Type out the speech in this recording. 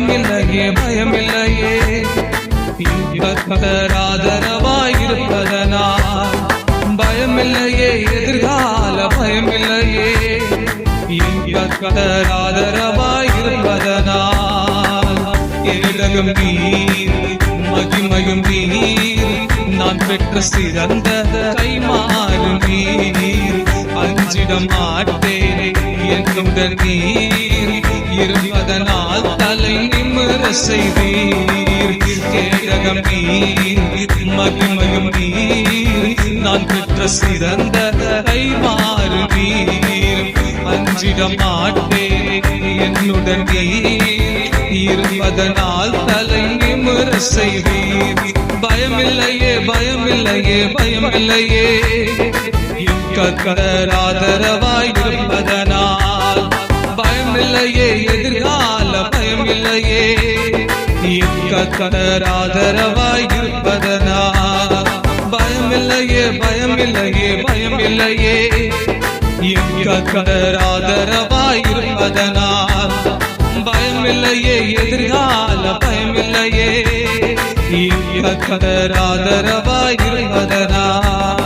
பயமில்லையே பயமில்லையே ஆதரவாயிருப்பதனால் பயமில்லையே எதிர்கால பயமில்லையே ஆதரவாயிருப்பதனால் ஏழகம் நீர் மகிமையும் நீர் நான் பெற்ற சிறந்த கைமாறு நீர் அஞ்சிட மாட்டேனே என்னுடன் நீர் இருப்பதனால் தலை நிமிர செய்தீர் கேடகம் நீர் மகிமையும் நீர் நான் பெற்ற சிறந்த கைமாறு நீர் அஞ்சிட மாட்டேனே என்னுடன் நீர் இருப்பதனால் தலை நிமிர செய்தீர் பயமில்லையே பயமில்லையே பயமில்லையே ஆதரவாயிருப்பதனால் பயமில்லையே எதிர்கால பயமில்லையே ஆதரவாயிருப்பதனால் பயமில்லையே பயமில்லையே பயமில்லையே ஆதரவாயிருப்பதனால் பயமில்லையே எதிர்கால பயமில்லையே ஆதரவாயிருப்பதனால்